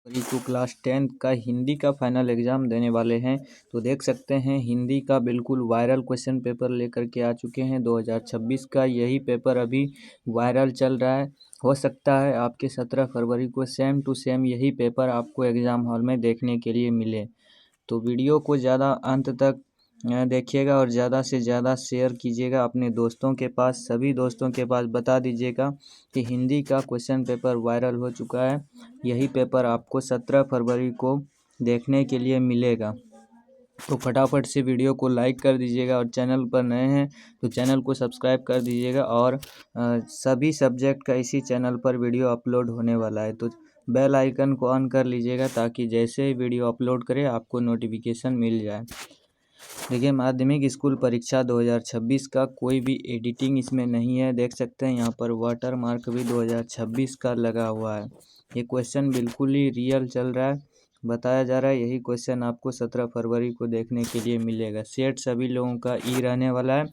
तो class 10th का हिंदी का फाइनल एग्जाम देने वाले हैं। तो देख सकते हैं हिंदी का बिल्कुल वायरल क्वेश्चन पेपर लेकर के आ चुके हैं। 2026 का यही पेपर अभी वायरल चल रहा है। हो सकता है आपके 17 फरवरी को सेम टू सेम यही पेपर आपको एग्ज़ाम हॉल में देखने के लिए मिले। तो वीडियो को ज़्यादा अंत तक देखिएगा और ज़्यादा से ज़्यादा शेयर कीजिएगा अपने दोस्तों के पास, सभी दोस्तों के पास बता दीजिएगा कि हिंदी का क्वेश्चन पेपर वायरल हो चुका है। यही पेपर आपको 17 फरवरी को देखने के लिए मिलेगा। तो फटाफट से वीडियो को लाइक कर दीजिएगा और चैनल पर नए हैं तो चैनल को सब्सक्राइब कर दीजिएगा। और सभी सब्जेक्ट का इसी चैनल पर वीडियो अपलोड होने वाला है, तो बेल आइकन को ऑन कर लीजिएगा ताकि जैसे ही वीडियो अपलोड करें आपको नोटिफिकेशन मिल जाए। देखिए, माध्यमिक स्कूल परीक्षा 2026 का कोई भी एडिटिंग इसमें नहीं है। देख सकते हैं यहाँ पर वाटर मार्क भी 2026 का लगा हुआ है। ये क्वेश्चन बिल्कुल ही रियल चल रहा है, बताया जा रहा है। यही क्वेश्चन आपको 17 फरवरी को देखने के लिए मिलेगा। सेट सभी लोगों का ई रहने वाला है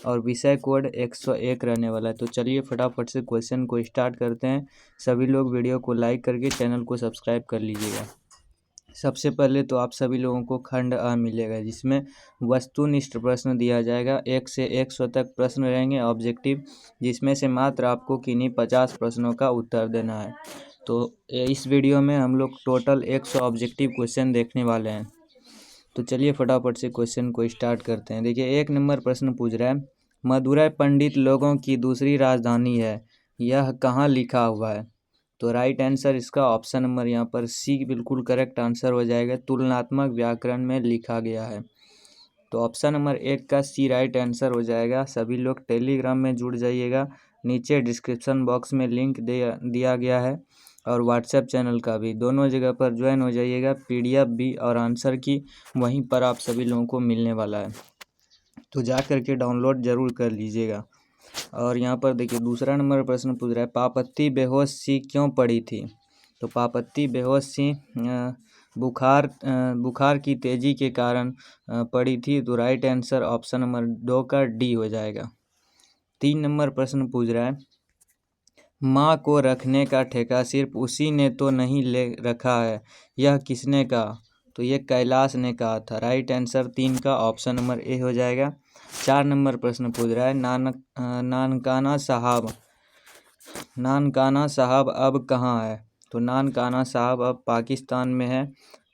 और विषय कोड 101 रहने वाला है। तो चलिए फटाफट से क्वेश्चन को स्टार्ट करते हैं। सभी लोग वीडियो को लाइक करके चैनल को सब्सक्राइब कर लीजिएगा। सबसे पहले तो आप सभी लोगों को खंड अ मिलेगा, जिसमें वस्तुनिष्ठ प्रश्न दिया जाएगा। 1 से 100 तक प्रश्न रहेंगे ऑब्जेक्टिव, जिसमें से मात्र आपको किन्हीं 50 प्रश्नों का उत्तर देना है। तो इस वीडियो में हम लोग टोटल 100 ऑब्जेक्टिव क्वेश्चन देखने वाले हैं। तो चलिए फटाफट से क्वेश्चन को स्टार्ट करते हैं। देखिए, 1 नंबर प्रश्न पूछ रहा है, मदुरै पंडित लोगों की दूसरी राजधानी है, यह कहाँ लिखा हुआ है? तो राइट आंसर इसका ऑप्शन नंबर यहाँ पर सी बिल्कुल करेक्ट आंसर हो जाएगा। तुलनात्मक व्याकरण में लिखा गया है। तो ऑप्शन नंबर 1 का सी राइट आंसर हो जाएगा। सभी लोग टेलीग्राम में जुड़ जाइएगा, नीचे डिस्क्रिप्शन बॉक्स में लिंक दिया गया है और व्हाट्सएप चैनल का भी, दोनों जगह पर ज्वाइन हो जाइएगा। PDF भी और आंसर की वहीं पर आप सभी लोगों को मिलने वाला है, तो जा करके डाउनलोड ज़रूर कर लीजिएगा। और यहाँ पर देखिए, दूसरा नंबर प्रश्न पूछ रहा है, पापत्ती बेहोश सी क्यों पड़ी थी? तो पापत्ती बेहोश सी बुखार की तेज़ी के कारण पड़ी थी। तो राइट आंसर ऑप्शन नंबर 2 का डी हो जाएगा। 3 नंबर प्रश्न पूछ रहा है, माँ को रखने का ठेका सिर्फ उसी ने तो नहीं ले रखा है, यह किसने कहा? तो ये कैलाश ने कहा था। राइट आंसर 3 का ऑप्शन नंबर ए हो जाएगा। 4 नंबर प्रश्न पूछ रहा है, नानकाना साहब अब कहाँ है? तो नानकाना साहब अब पाकिस्तान में है।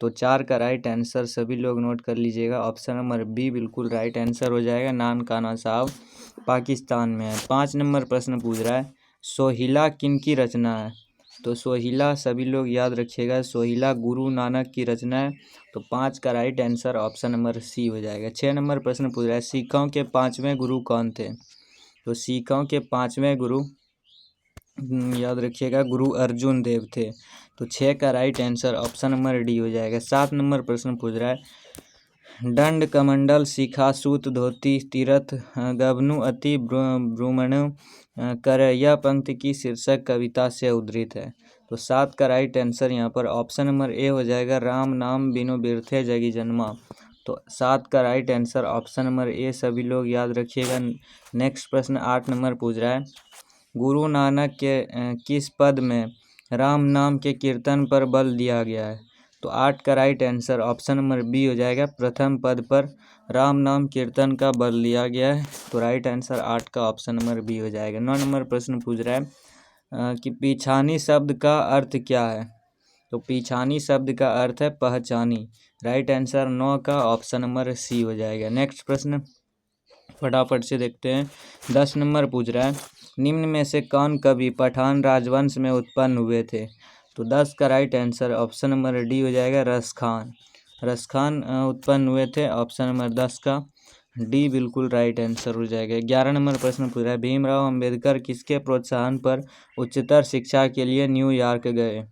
तो 4 का राइट आंसर सभी लोग नोट कर लीजिएगा। ऑप्शन नंबर बी बिल्कुल राइट आंसर हो जाएगा। नानकाना साहब पाकिस्तान में है। 5 नंबर प्रश्न पूछ रहा है, सोहिला किनकी रचना है? तो सोहिला सभी लोग याद रखिएगा, सोहिला गुरु नानक की रचना है। तो 5 का राइट आंसर ऑप्शन नंबर सी हो जाएगा। 6 नंबर प्रश्न पूछ रहा है, सिखों के 5वें गुरु कौन थे? तो सिखों के 5वें गुरु याद रखिएगा, गुरु अर्जुन देव थे। तो 6 का right answer option number D हो जाएगा। 7 नंबर प्रश्न पूछ रहा है, दंड कमंडल शिखा सूत धोती तीरथ गबनु अति ब्रूमण कर, यह पंक्ति की शीर्षक कविता से उद्धृत है। तो 7 का राइट आंसर यहाँ पर ऑप्शन नंबर ए हो जाएगा, राम नाम बिनु बिरथे जगी जन्मा। तो 7 का right answer option number A सभी लोग याद रखिएगा। नेक्स्ट प्रश्न 8 नंबर पूछ रहा है, गुरु नानक के किस पद में राम नाम के कीर्तन पर बल दिया गया है? तो 8 का right answer option number B हो जाएगा, प्रथम पद पर राम नाम कीर्तन का बल दिया गया है। तो राइट आंसर 8 का ऑप्शन नंबर बी हो जाएगा। 9 नंबर प्रश्न पूछ रहा है कि पीछानी शब्द का अर्थ क्या है? तो पीछानी शब्द का अर्थ है पहचानी। राइट आंसर 9 का ऑप्शन नंबर सी हो जाएगा। नेक्स्ट प्रश्न फटाफट से देखते हैं। 10 नंबर पूछ रहा है, निम्न में से कौन कवि पठान राजवंश में उत्पन्न हुए थे? तो 10 का right answer option number D हो जाएगा, रसखान। रसखान उत्पन्न हुए थे। ऑप्शन नंबर 10 का डी बिल्कुल राइट आंसर हो जाएगा। 11 नंबर प्रश्न पूछ रहा है, भीमराव अंबेडकर किसके प्रोत्साहन पर उच्चतर शिक्षा के लिए न्यूयॉर्क गए?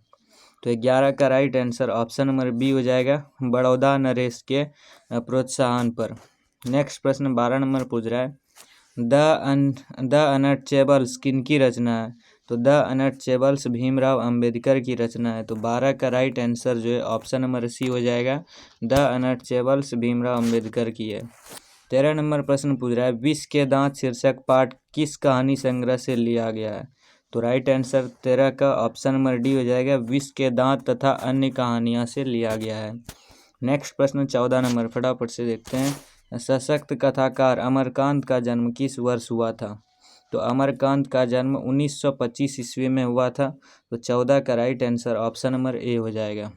तो 11 का right answer option number B हो जाएगा, बड़ौदा नरेश के प्रोत्साहन पर। नेक्स्ट प्रश्न 12 नंबर पूछ रहा है, द अनटचेबल्स किनकी रचना है? तो द अनटचेबल्स भीमराव अंबेडकर की रचना है। तो 12 का राइट आंसर जो है ऑप्शन नंबर सी हो जाएगा, द अनटचेबल्स भीमराव अंबेडकर की है। 13 नंबर प्रश्न पूछ रहा है, विष के दांत शीर्षक पाठ किस कहानी संग्रह से लिया गया है? तो राइट आंसर 13 का ऑप्शन नंबर डी हो जाएगा, विष के दांत तथा अन्य कहानियाँ से लिया गया है। नेक्स्ट प्रश्न 14 नंबर, फटाफट से देखते हैं। सशक्त कथाकार अमरकांत का जन्म किस वर्ष हुआ था? तो अमरकांत का जन्म 1925 ईस्वी में हुआ था। तो 14 का right answer option number A हो जाएगा।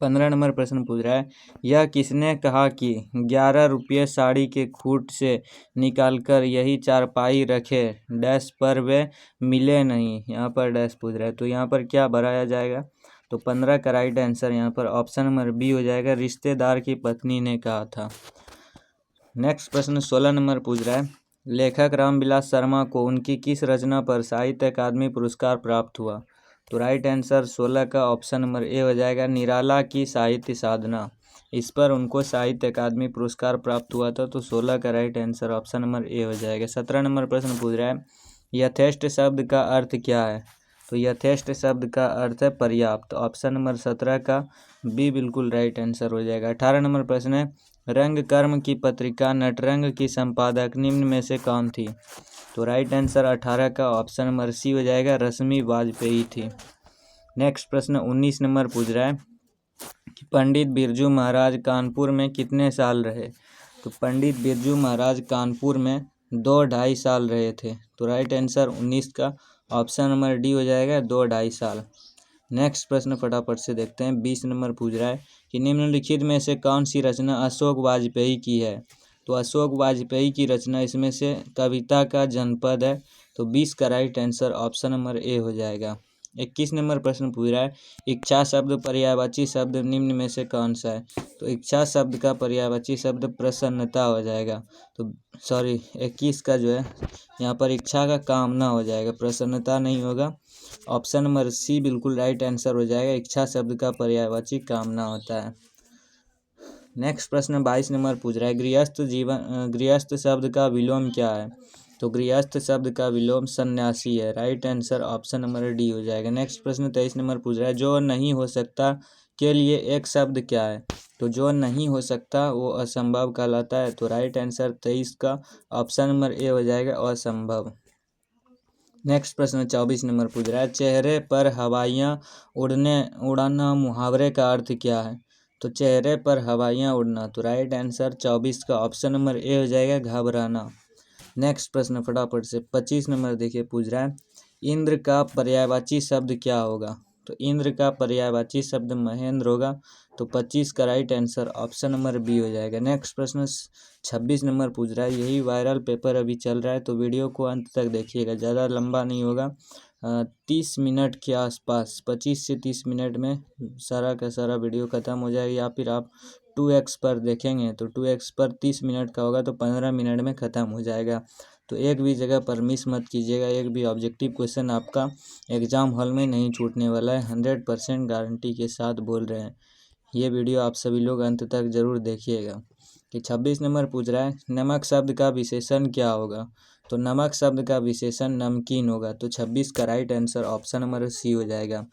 15 नंबर प्रश्न पूछ रहा है, यह किसने कहा कि 11 रुपये साड़ी के खूट से निकालकर यही चारपाई रखे डैश पर वे मिले नहीं। यहाँ पर डैश पूछ रहा है, तो यहाँ पर क्या भराया जाएगा? तो 15 का राइट आंसर यहाँ पर ऑप्शन नंबर बी हो जाएगा, रिश्तेदार की पत्नी ने कहा था। नेक्स्ट प्रश्न 16 नंबर पूछ रहा है, लेखक रामविलास शर्मा को उनकी किस रचना पर साहित्य अकादमी पुरस्कार प्राप्त हुआ? तो राइट आंसर 16 का ऑप्शन नंबर ए हो जाएगा, निराला की साहित्य साधना। इस पर उनको साहित्य अकादमी पुरस्कार प्राप्त हुआ था। तो 16 का right answer option number A हो जाएगा। 17 नंबर प्रश्न पूछ रहा है, यथेष्ट शब्द का अर्थ क्या है? तो यथेष्ट शब्द का अर्थ है पर्याप्त। ऑप्शन नंबर 17 का बी बिल्कुल राइट आंसर हो जाएगा। 18 नंबर प्रश्न है, रंग कर्म की पत्रिका नटरंग की संपादक निम्न में से कौन थी? तो राइट आंसर 18 का ऑप्शन नंबर सी हो जाएगा, रश्मि वाजपेयी थी। नेक्स्ट प्रश्न 19 नंबर पूछ रहा है कि पंडित बिरजू महाराज कानपुर में कितने साल रहे? तो पंडित बिरजू महाराज कानपुर में 2-2.5 साल रहे थे। तो राइट आंसर 19 का ऑप्शन नंबर डी हो जाएगा, 2-2.5 साल। नेक्स्ट प्रश्न फटाफट से देखते हैं। 20 नंबर पूछ रहा है कि निम्नलिखित में से कौन सी रचना अशोक वाजपेयी की है? तो अशोक वाजपेयी की रचना इसमें से कविता का जनपद है। तो 20 का right answer option number A हो जाएगा। 21 नंबर प्रश्न पूछ रहा है, इच्छा शब्द पर्यायवाची शब्द निम्न में से कौन सा है? तो इच्छा शब्द का पर्यायवाची शब्द प्रसन्नता हो जाएगा। तो 21 का जो है यहाँ पर इच्छा का कामना हो जाएगा, प्रसन्नता नहीं होगा। ऑप्शन नंबर सी बिल्कुल राइट आंसर हो जाएगा, इच्छा शब्द का पर्यायवाची कामना होता है। नेक्स्ट प्रश्न 22 नंबर पूछ रहा है, गृहस्थ शब्द का विलोम क्या है? तो गृहस्थ शब्द का विलोम सन्यासी है। Right answer option number D हो जाएगा। नेक्स्ट प्रश्न 23 नंबर पूछ रहा है, जो नहीं हो सकता के लिए एक शब्द क्या है? तो जो नहीं हो सकता वो असंभव कहलाता है। तो राइट आंसर 23 का ऑप्शन नंबर ए हो जाएगा, असंभव। नेक्स्ट प्रश्न 24 नंबर पूछ रहा है, चेहरे पर हवाइयाँ उड़ाना मुहावरे का अर्थ क्या है? तो चेहरे पर हवाइयाँ उड़ना। तो राइट आंसर 24 का ऑप्शन नंबर ए हो जाएगा, घबराना। नेक्स्ट प्रश्न फटाफट से 25 नंबर देखिए पूछ रहा है, इंद्र का पर्यायवाची शब्द क्या होगा? तो इंद्र का पर्यायवाची शब्द महेंद्र होगा। तो 25 का right answer option number B हो जाएगा। नेक्स्ट प्रश्न 26 नंबर पूछ रहा है, यही वायरल पेपर अभी चल रहा है, तो वीडियो को अंत तक देखिएगा, ज़्यादा लंबा नहीं होगा। 30 मिनट के आसपास, 25 से 30 मिनट में सारा का सारा वीडियो ख़त्म हो जाएगा। या फिर आप 2x पर देखेंगे तो 2x पर 30 मिनट का होगा, तो 15 मिनट में ख़त्म हो जाएगा। तो एक भी जगह पर मिस मत कीजिएगा, एक भी ऑब्जेक्टिव क्वेश्चन आपका एग्ज़ाम हॉल में नहीं छूटने वाला है, 100% गारंटी के साथ बोल रहे हैं। ये वीडियो आप सभी लोग अंत तक ज़रूर देखिएगा। कि 26 नंबर पूछ रहा है, नमक शब्द का विशेषण क्या होगा? तो नमक शब्द का विशेषण नमकीन होगा। तो 26 का राइट आंसर ऑप्शन नंबर सी हो जाएगा।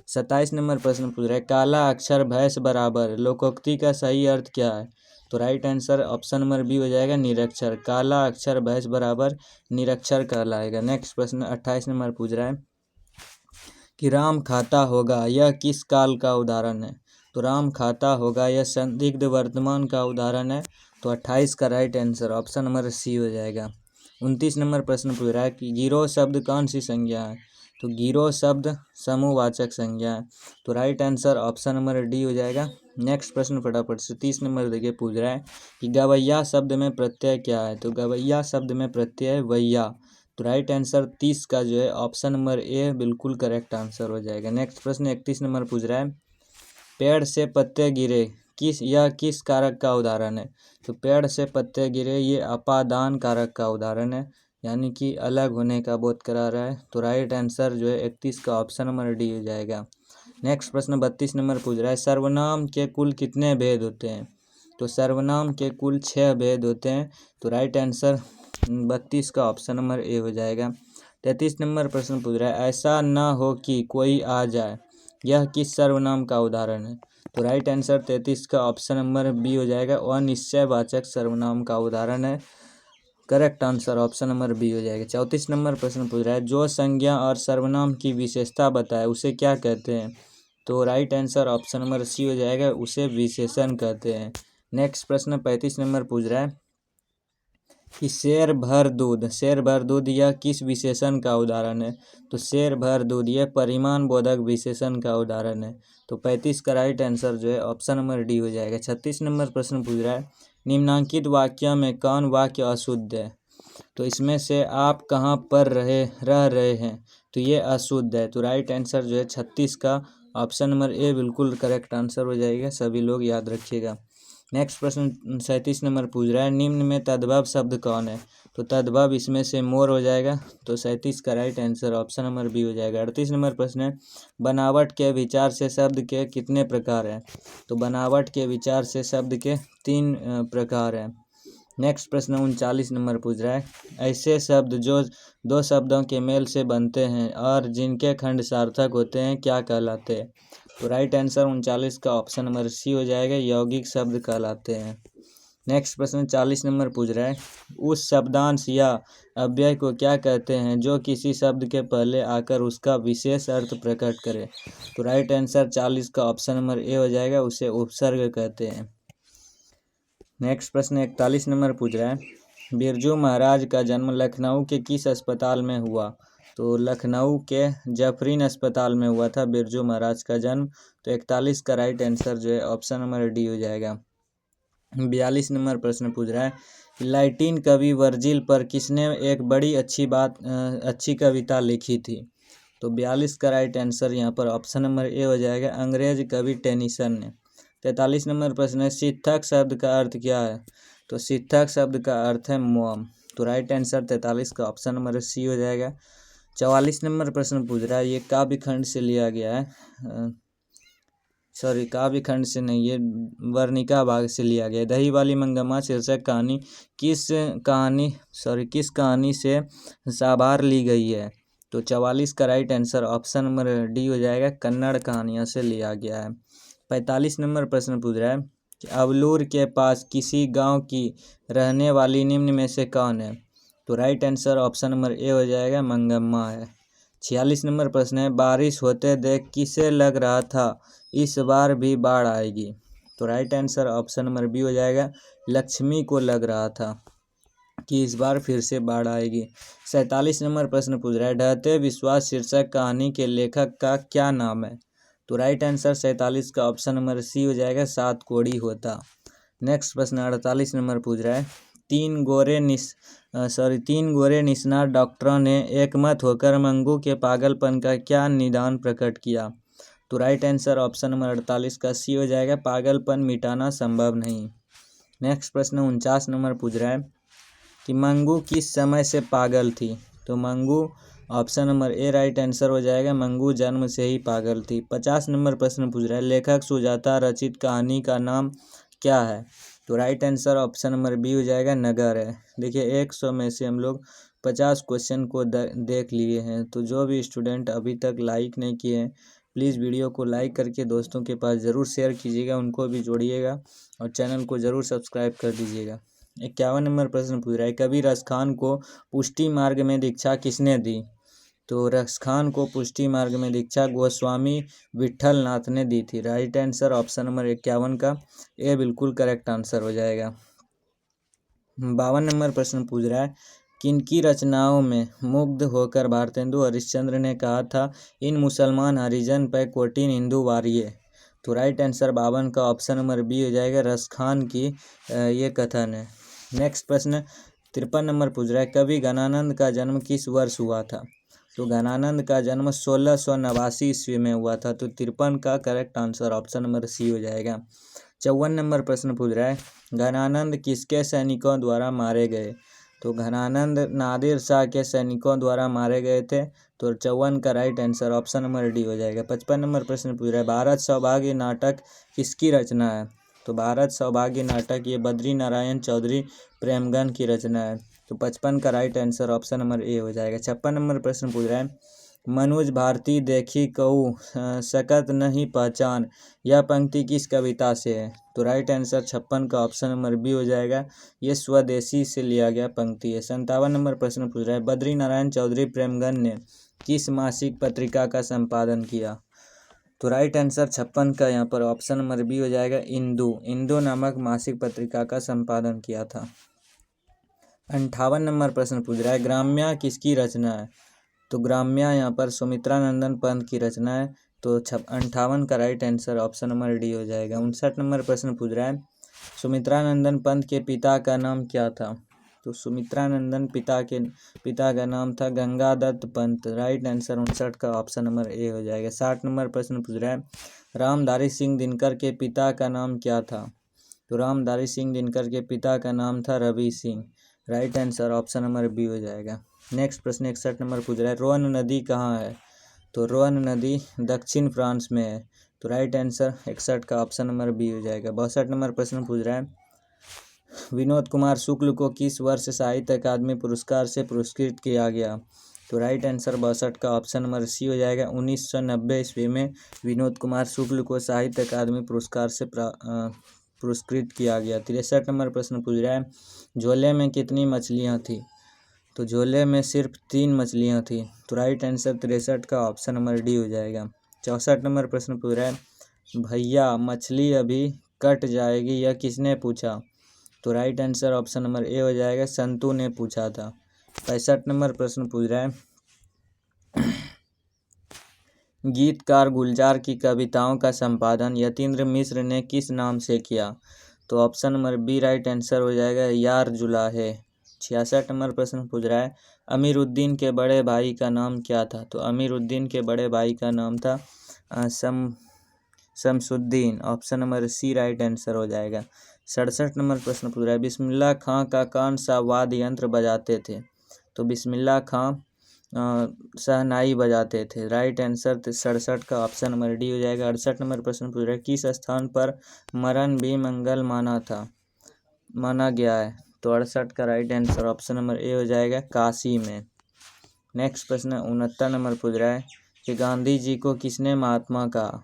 27 नंबर प्रश्न पूछ रहा है, काला अक्षर भैंस बराबर लोकोक्ति का सही अर्थ क्या है? तो right answer option number B हो जाएगा, निरक्षर। काला अक्षर भैंस बराबर निरक्षर कहलाएगा। नेक्स्ट प्रश्न 28 नंबर पूछ रहा है कि राम खाता होगा यह किस काल का उदाहरण है? तो राम खाता होगा यह संदिग्ध वर्तमान का उदाहरण है। तो 28 का राइट आंसर ऑप्शन नंबर सी हो जाएगा। 29 नंबर प्रश्न पूछ रहा है कि गिरोह शब्द कौन सी संज्ञा है? तो गिरोह शब्द समूहवाचक संज्ञा है। तो right answer option number D हो जाएगा। नेक्स्ट प्रश्न फटाफट से 30 नंबर देखिए पूछ रहा है कि गवैया शब्द में प्रत्यय क्या है? तो गवैया शब्द में प्रत्यय वैया। तो राइट आंसर 30 का जो है ऑप्शन नंबर ए बिल्कुल करेक्ट आंसर हो जाएगा। नेक्स्ट प्रश्न 31 नंबर पूछ रहा है, पेड़ से पत्ते गिरे किस कारक का उदाहरण है? तो पेड़ से पत्ते गिरे ये अपादान कारक का उदाहरण है, यानी कि अलग होने का बोध करा रहा है। तो राइट आंसर जो है 31 का ऑप्शन नंबर डी हो जाएगा। नेक्स्ट प्रश्न 32 नंबर पूछ रहा है, सर्वनाम के कुल कितने भेद होते हैं? तो सर्वनाम के कुल 6 भेद होते हैं। तो राइट आंसर 32 का ऑप्शन नंबर ए हो जाएगा। 33 नंबर प्रश्न पूछ रहा है, ऐसा न हो कि कोई आ जाए यह किस सर्वनाम का उदाहरण है? तो राइट आंसर 33 का ऑप्शन नंबर बी हो जाएगा, अनिश्चयवाचक सर्वनाम का उदाहरण है। Correct answer option number B हो जाएगा। 34 नंबर प्रश्न पूछ रहा है, जो संज्ञा और सर्वनाम की विशेषता बताए उसे क्या कहते हैं? तो राइट आंसर ऑप्शन नंबर सी हो जाएगा, उसे विशेषण कहते हैं। नेक्स्ट प्रश्न 35 नंबर पूछ रहा है कि शेर भर दूध यह किस विशेषण का उदाहरण है? तो शेर भर दूध यह परिमाण बोधक विशेषण का उदाहरण है। तो 35 का राइट आंसर जो है ऑप्शन नंबर डी हो जाएगा। 36 नंबर प्रश्न पूछ रहा है, निम्नांकित वाक्यों में कौन वाक्य अशुद्ध है? तो इसमें से आप कहाँ पर रह रहे हैं, तो ये अशुद्ध है। तो राइट आंसर जो है 36 का ऑप्शन नंबर ए बिल्कुल करेक्ट आंसर हो जाएगा, सभी लोग याद रखिएगा। नेक्स्ट प्रश्न 37 नंबर पूछ रहा है, निम्न में तद्भव शब्द कौन है? तो तद्भव इसमें से मोर हो जाएगा। तो 37 का right answer option number B हो जाएगा। 38 नंबर प्रश्न है, बनावट के विचार से शब्द के कितने प्रकार हैं? तो बनावट के विचार से शब्द के 3 प्रकार हैं। नेक्स्ट प्रश्न 39 नंबर पूछ रहा है, ऐसे शब्द जो दो शब्दों के मेल से बनते हैं और जिनके खंड सार्थक होते हैं क्या कहलाते हैं? तो राइट आंसर 39 का ऑप्शन नंबर सी हो जाएगा, यौगिक शब्द कहलाते हैं। नेक्स्ट प्रश्न 40 नंबर पूछ रहा है, उस शब्दांश या अव्यय को क्या कहते हैं जो किसी शब्द के पहले आकर उसका विशेष अर्थ प्रकट करे? तो राइट आंसर 40 का ऑप्शन नंबर ए हो जाएगा, उसे उपसर्ग कहते हैं। नेक्स्ट प्रश्न 41 नंबर पूछ रहा है, बिरजू महाराज का जन्म लखनऊ के किस अस्पताल में हुआ? तो लखनऊ के जफरीन अस्पताल में हुआ था बिरजू महाराज का जन्म। तो 41 का राइट आंसर जो है ऑप्शन नंबर डी हो जाएगा। 42 नंबर प्रश्न पूछ रहा है, लैटिन कवि वर्जिल पर किसने एक बड़ी अच्छी कविता लिखी थी? तो 42 का राइट आंसर यहाँ पर ऑप्शन नंबर ए हो जाएगा, अंग्रेज कवि टेनिसन ने। 43 नंबर प्रश्न है, शिक्षक शब्द का अर्थ क्या है? तो शिक्षक शब्द का अर्थ है मोम। तो राइट आंसर 43 का ऑप्शन नंबर सी हो जाएगा। 44 नंबर प्रश्न पूछ रहा है, ये काव्य खंड से लिया गया है, काव्य खंड से नहीं, ये वर्णिका भाग से लिया गया है। दही वाली मंगम्मा शीर्षक कहानी किस कहानी से साभार ली गई है? तो 44 का right answer option number D हो जाएगा, कन्नड़ कहानियों से लिया गया है। 45 नंबर प्रश्न पूछ रहा है कि अवलूर के पास किसी गांव की रहने वाली निम्न में से कौन है? तो right answer option number A हो जाएगा, मंगम्मा है। 46 नंबर प्रश्न है, बारिश होते देख किसे लग रहा था इस बार भी बाढ़ आएगी? तो right answer option number B हो जाएगा, लक्ष्मी को लग रहा था कि इस बार फिर से बाढ़ आएगी। 47 नंबर प्रश्न पूछ रहा है, ढहते विश्वास शीर्षक कहानी के लेखक का क्या नाम है? तो राइट आंसर 47 का ऑप्शन नंबर सी हो जाएगा, सात कोड़ी होता। नेक्स्ट प्रश्न 48 नंबर पूछ रहा है, तीन गोरे निष्णात डॉक्टरों ने एकमत होकर मंगू के पागलपन का क्या निदान प्रकट किया? तो राइट आंसर ऑप्शन नंबर 48 का सी हो जाएगा, पागलपन मिटाना संभव नहीं। नेक्स्ट प्रश्न 49 नंबर पूछ रहा है कि मंगू किस समय से पागल थी? तो Mangu option number A right answer हो जाएगा, मंगू जन्म से ही पागल थी। 50 नंबर प्रश्न पूछ रहा है, लेखक सुजाता रचित कहानी का नाम क्या है? तो right answer option number B हो जाएगा, नगर है। देखिए 100 में से हम लोग 50 क्वेश्चन को देख लिए हैं। तो जो भी स्टूडेंट अभी तक लाइक नहीं किए हैं, प्लीज़ वीडियो को लाइक करके दोस्तों के पास ज़रूर शेयर कीजिएगा, उनको भी जोड़िएगा और चैनल को ज़रूर सब्सक्राइब कर दीजिएगा। 51 नंबर प्रश्न पूछ रहा है, कवि रसखान को पुष्टि मार्ग में दीक्षा किसने दी? तो रसखान को पुष्टि मार्ग में दीक्षा गोस्वामी विट्ठल नाथ ने दी थी। राइट आंसर ऑप्शन नंबर 51 का ए बिल्कुल करेक्ट आंसर हो जाएगा। 52 नंबर प्रश्न पूछ रहा है, किनकी रचनाओं में मुग्ध होकर भारतेंदु हरिश्चंद्र ने कहा था, इन मुसलमान हरिजन पे कोटिन हिंदू वारिये? तो राइट आंसर 52 का ऑप्शन नंबर बी हो जाएगा, रसखान की ये कथन है। नेक्स्ट प्रश्न 53 नंबर पूछ रहा है, कवि घनानंद का जन्म किस वर्ष हुआ था? तो घनानंद का जन्म 1689 ईस्वी में हुआ था। तो 53 का करेक्ट आंसर ऑप्शन नंबर सी हो जाएगा। 54 नंबर प्रश्न पूछ रहा है, घनानंद किसके सैनिकों द्वारा मारे गए? तो घनानंद नादिर शाह के सैनिकों द्वारा मारे गए थे। तो 54 का right answer option number D हो जाएगा। 55 नंबर प्रश्न पूछ रहा है, भारत सौभाग्य नाटक किसकी रचना है? तो भारत सौभाग्य नाटक ये बद्री नारायण चौधरी प्रेमगन की रचना है। तो 55 का right answer option number A हो जाएगा। 56 नंबर प्रश्न पूछ रहा है, मनोज भारती देखी कहू सकत नहीं पहचान, यह पंक्ति किस कविता से है? तो राइट आंसर 56 का ऑप्शन नंबर बी हो जाएगा। ये स्वदेशी से लिया गया पंक्ति है। 57 नंबर प्रश्न पूछ रहा है, बद्री नारायण चौधरी प्रेमगन ने किस मासिक पत्रिका का संपादन किया? तो राइट आंसर 56 का यहाँ पर ऑप्शन नंबर बी हो जाएगा। इंदु नामक मासिक पत्रिका का संपादन किया था। 58 नंबर प्रश्न पूछ रहा है, ग्राम्या किसकी रचना है? तो ग्राम्या यहाँ पर सुमित्रा नंदन पंत की रचना है। तो 58 का right answer option number D हो जाएगा। 59 नंबर प्रश्न पूछ रहा है, सुमित्रा नंदन पंत के पिता का नाम क्या था? तो सुमित्रा नंदन पिता का नाम था गंगादत्त पंत। राइट आंसर 59 का ऑप्शन नंबर ए हो जाएगा। 60 नंबर प्रश्न पूछ रहा है, रामधारी सिंह दिनकर के पिता का नाम क्या था? तो रामधारी सिंह दिनकर के पिता का नाम था Ravi Singh. Right answer option number B हो जाएगा। नेक्स्ट प्रश्न 61 नंबर पूछ रहा है, रोन नदी कहाँ है? तो रोन नदी दक्षिण फ्रांस में है। तो राइट आंसर 61 का ऑप्शन नंबर बी हो जाएगा। 62 नंबर प्रश्न पूछ रहा है, विनोद कुमार शुक्ल को किस वर्ष साहित्य अकादमी पुरस्कार से पुरस्कृत किया गया? तो राइट आंसर 62 का ऑप्शन नंबर सी हो जाएगा। 1990 ईस्वी में विनोद कुमार शुक्ल को साहित्य अकादमी पुरस्कार से पुरस्कृत किया गया। 63 नंबर प्रश्न पूछ रहा है, झोले में कितनी मछलियाँ थी? तो झोले में सिर्फ 3 मछलियाँ थी। तो राइट आंसर 63 का ऑप्शन नंबर डी हो जाएगा। 64 नंबर प्रश्न पूछ रहा है, भैया मछली अभी कट जाएगी यह किसने पूछा? तो right answer option number A हो जाएगा, संतू ने पूछा था। 65 नंबर प्रश्न पूछ रहा है, गीतकार गुलजार की कविताओं का संपादन यतीन्द्र मिश्र ने किस नाम से किया? तो option number B right answer हो जाएगा, यार जुलाहे। 66 नंबर प्रश्न पूछ रहा है, अमीरुद्दीन के बड़े भाई का नाम क्या था? तो अमीरुद्दीन के बड़े भाई का नाम था Shamsuddin. Option number c right answer हो जाएगा। 67 नंबर प्रश्न पूछ रहा है, बिस्मिल्लाह खां का कौन सा वाद्य यंत्र बजाते थे? तो बिस्मिल्लाह खां शहनाई बजाते थे। राइट आंसर 67 का ऑप्शन नंबर डी हो जाएगा। 68 नंबर प्रश्न पूछ रहा है, किस स्थान पर मरण भी मंगल माना गया है? तो 68 का right answer option number A हो जाएगा, काशी में। नेक्स्ट प्रश्न 69 नंबर पूछ रहा है कि गांधी जी को किसने महात्मा कहा?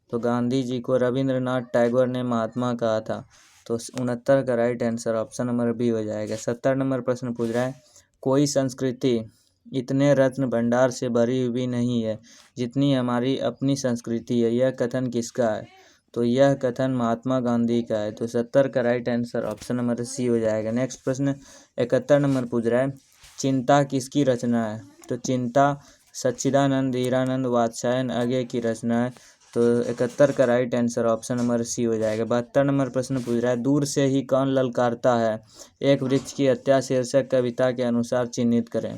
तो गांधी जी को रविंद्रनाथ टैगोर ने महात्मा कहा था। तो 69 का right answer option number B हो जाएगा। 70 नंबर प्रश्न पूछ रहा है, कोई संस्कृति इतने रत्न भंडार से भरी हुई नहीं है जितनी हमारी अपनी संस्कृति है, यह कथन किसका है? तो यह कथन महात्मा गांधी का है। तो 70 का राइट आंसर ऑप्शन नंबर सी हो जाएगा। नेक्स्ट प्रश्न 71 नंबर पूछ रहा है, चिंता किसकी रचना है? तो चिंता सच्चिदानंद हीरानंद वात्स्यायन अगे की रचना है। तो 71 का राइट आंसर ऑप्शन नंबर सी हो जाएगा। 72 नंबर प्रश्न पूछ रहा है, दूर से ही कौन ललकारता है, एक वृक्ष की हत्या शीर्षक कविता के अनुसार चिन्हित करें।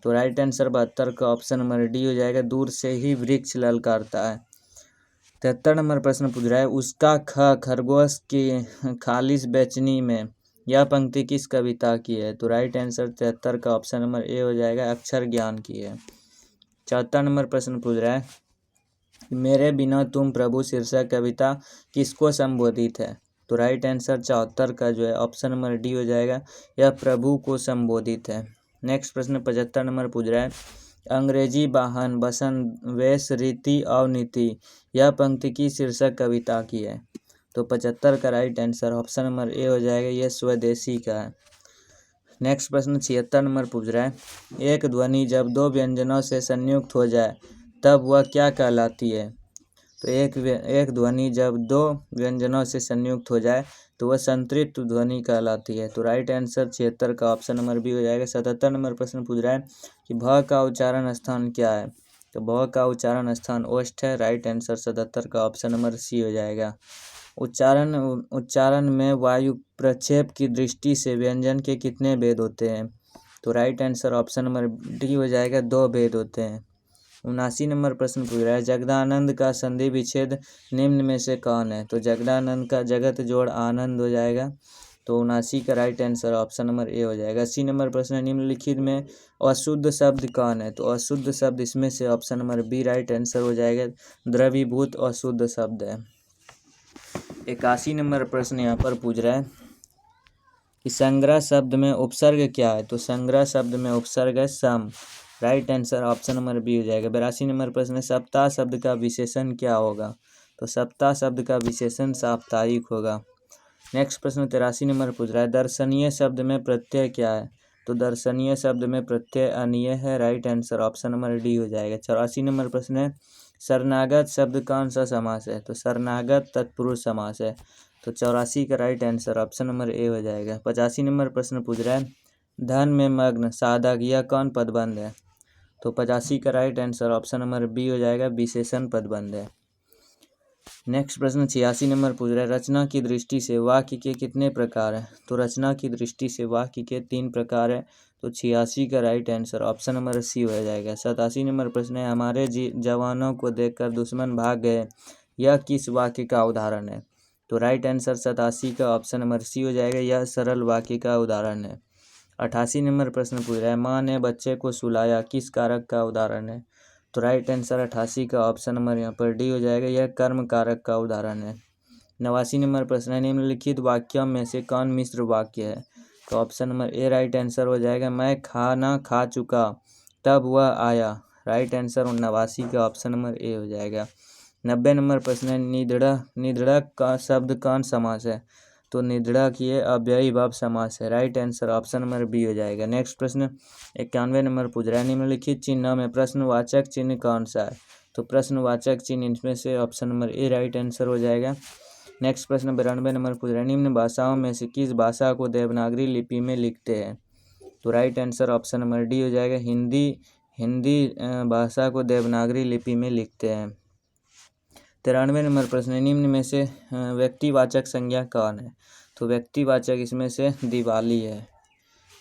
तो राइट आंसर 72 का ऑप्शन नंबर डी हो जाएगा, दूर से ही वृक्ष ललकारता है। 73 नंबर प्रश्न पूछ रहा है, उसका खरगोश की खालिश बेचनी में यह पंक्ति किस कविता की है? तो राइट आंसर 73 का ऑप्शन नंबर ए हो जाएगा, अक्षर ज्ञान की है। 74 नंबर प्रश्न पूछ रहा है, मेरे बिना तुम प्रभु शीर्षक कविता किसको संबोधित है? तो राइट आंसर 74 का जो है ऑप्शन नंबर डी हो जाएगा, यह प्रभु को संबोधित है। नेक्स्ट प्रश्न 75 नंबर पूछ रहा है, अंग्रेजी वाहन बसंत वेश रीति और नीति यह पंक्ति की शीर्षक कविता की है? तो 75 का right answer option number A हो जाएगा, यह स्वदेशी का है। नेक्स्ट प्रश्न 76 नंबर पूछ रहा है, एक ध्वनि जब 2 व्यंजनों से संयुक्त हो जाए तब वह क्या कहलाती है? तो एक ध्वनि जब 2 व्यंजनों से संयुक्त हो जाए तो वह संतृप्त ध्वनि कहलाती है। तो राइट आंसर 76 का ऑप्शन नंबर बी हो जाएगा। 77 नंबर प्रश्न पूछ रहा है कि भ का उच्चारण स्थान क्या है? तो भ का उच्चारण स्थान ओष्ठ है। राइट आंसर 77 का ऑप्शन नंबर सी हो जाएगा। उच्चारण में वायु प्रक्षेप की दृष्टि से व्यंजन के कितने भेद होते हैं? तो right answer option number D हो जाएगा, 2 भेद होते हैं। 79 नंबर प्रश्न पूछ रहा है, जगदानंद का संधि विच्छेद निम्न में से कौन है? तो जगदानंद का जगत जोड़ आनंद हो जाएगा। तो 79 का right answer option number A हो जाएगा। 80 नंबर प्रश्न, निम्नलिखित में अशुद्ध शब्द कौन है? तो अशुद्ध शब्द इसमें से option number B right answer हो जाएगा, द्रवीभूत अशुद्ध शब्द है। 81 नंबर प्रश्न यहाँ पर पूछ रहा है कि संग्रह शब्द में उपसर्ग क्या है? तो संग्रह शब्द में उपसर्ग है सम। Right answer option number B हो जाएगा। 82 नंबर प्रश्न है, सप्ताह शब्द का विशेषण क्या होगा? तो सप्ताह शब्द का विशेषण साप्ताहिक होगा। नेक्स्ट प्रश्न 83 नंबर पूछ रहा है, दर्शनीय शब्द में प्रत्यय क्या है? तो दर्शनीय शब्द में प्रत्यय अनीय है। Right answer option number D हो जाएगा। 84 नंबर प्रश्न है, शरणागत शब्द कौन सा समास है? तो शरणागत तत्पुरुष समास है। तो 84 का right answer option number A हो जाएगा। 85 नंबर प्रश्न पूछ रहा है, धन में मग्न साधक यह कौन पदबंध है? तो 85 का right answer option number B हो जाएगा, विशेषण पदबंध है। नेक्स्ट प्रश्न 86 नंबर पूछ रहा है, रचना की दृष्टि से वाक्य के कितने प्रकार हैं? तो रचना की दृष्टि से वाक्य के 3 प्रकार है। तो 86 का राइट आंसर ऑप्शन नंबर सी हो जाएगा। 87 नंबर प्रश्न है, हमारे जवानों को देखकर दुश्मन भाग गए यह किस वाक्य का उदाहरण है? तो राइट आंसर 87 का ऑप्शन नंबर सी हो जाएगा, यह सरल वाक्य का उदाहरण है। 88 नंबर प्रश्न पूछ रहा है, माँ ने बच्चे को सुलाया किस कारक का उदाहरण है? तो राइट आंसर 88 का ऑप्शन नंबर यहाँ पर डी हो जाएगा, यह कर्म कारक का उदाहरण है। 89 नंबर प्रश्न है, निम्नलिखित वाक्यों में से कौन मिश्र वाक्य है? तो option number A right answer हो जाएगा, मैं खाना खा चुका तब वह आया। राइट आंसर 89 का ऑप्शन नंबर ए हो जाएगा। 90 नंबर प्रश्न है, निधड़क का शब्द कौन समास है? तो निधड़क ये अव्ययी भाव समास है। Right answer option number B हो जाएगा। नेक्स्ट प्रश्न 91 नंबर पूछ रहा है, निम्नलिखित चिन्ह में प्रश्नवाचक चिन्ह कौन सा है? तो प्रश्नवाचक चिन्ह इनमें से option number A right answer हो जाएगा। नेक्स्ट प्रश्न 92 नंबर पूछ रहा है, निम्न भाषाओं में से किस भाषा को देवनागरी लिपि में लिखते हैं? तो right answer option number D हो जाएगा, हिंदी भाषा को देवनागरी लिपि में लिखते हैं। 93 नंबर प्रश्न है, निम्न में से व्यक्तिवाचक संज्ञा कौन है? तो व्यक्तिवाचक इसमें से दिवाली है।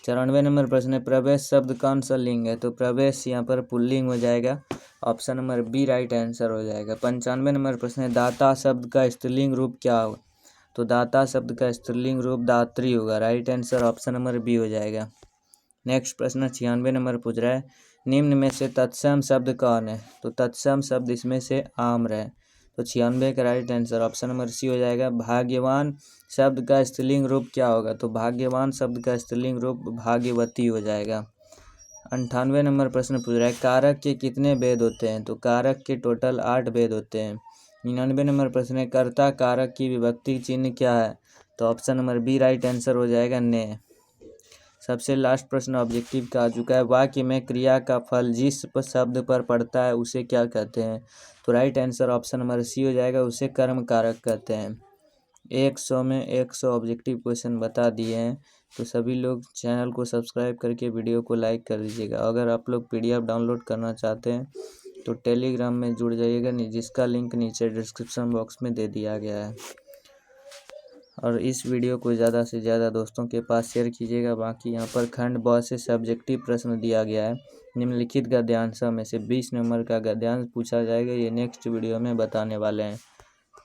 94 नंबर प्रश्न है, प्रवेश शब्द कौन सा लिंग है? तो प्रवेश यहाँ पर पुल्लिंग हो जाएगा, option number B right answer हो जाएगा। 95 नंबर प्रश्न है, दाता शब्द का स्त्रीलिंग रूप क्या होगा? तो दाता शब्द का स्त्रीलिंग रूप दात्री होगा। Right answer option number B हो जाएगा। नेक्स्ट प्रश्न 96 नंबर पूछ रहा है, निम्न में से तत्सम शब्द कौन है? तो तत्सम शब्द इसमें से आम्र है। तो 96 का राइट आंसर ऑप्शन नंबर सी हो जाएगा। भाग्यवान शब्द का स्त्रीलिंग रूप क्या होगा? तो भाग्यवान शब्द का स्त्रीलिंग रूप भाग्यवती हो जाएगा। 98 नंबर प्रश्न पूछ रहा है, कारक के कितने भेद होते हैं? तो कारक के टोटल 8 भेद होते हैं। 99 नंबर प्रश्न है, कर्ता कारक की विभक्ति चिन्ह क्या है? तो option number B right answer हो जाएगा, ने। सबसे लास्ट प्रश्न ऑब्जेक्टिव का आ चुका है, वाक्य में क्रिया का फल जिस शब्द पर पड़ता है उसे क्या कहते हैं? तो राइट आंसर ऑप्शन नंबर सी हो जाएगा, उसे कर्म कारक कहते हैं। 100 में 100 ऑब्जेक्टिव क्वेश्चन बता दिए हैं। तो सभी लोग चैनल को सब्सक्राइब करके वीडियो को लाइक कर दीजिएगा। अगर आप लोग PDF डाउनलोड करना चाहते हैं तो टेलीग्राम में जुड़ जाइएगा, जिसका लिंक नीचे डिस्क्रिप्शन बॉक्स में दे दिया गया है। और इस वीडियो को ज़्यादा से ज़्यादा दोस्तों के पास शेयर कीजिएगा। बाकी यहाँ पर खंड ब से सब्जेक्टिव प्रश्न दिया गया है। निम्नलिखित गद्यांश में से 20 नंबर का गद्यांश पूछा जाएगा, ये नेक्स्ट वीडियो में बताने वाले हैं।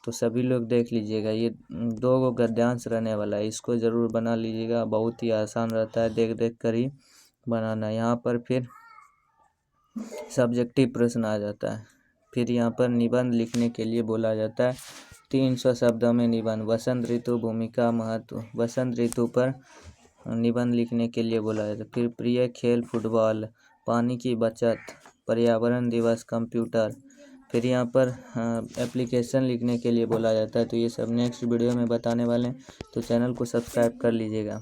तो सभी लोग देख लीजिएगा, ये 2 गद्यांश रहने वाला है, इसको ज़रूर बना लीजिएगा। बहुत ही आसान रहता है, देख देख कर ही बनाना। यहाँ पर फिर सब्जेक्टिव प्रश्न आ जाता है। फिर यहाँ पर निबंध लिखने के लिए बोला जाता है 300 शब्दों में निबंध। वसंत ऋतु भूमिका महत्व, वसंत ऋतु पर निबंध लिखने के लिए बोला जाता है। फिर प्रिय खेल फुटबॉल, पानी की बचत, पर्यावरण दिवस कंप्यूटर। फिर यहाँ पर एप्लीकेशन लिखने के लिए बोला जाता है। तो ये सब नेक्स्ट वीडियो में बताने वाले हैं, तो चैनल को सब्सक्राइब कर लीजिएगा।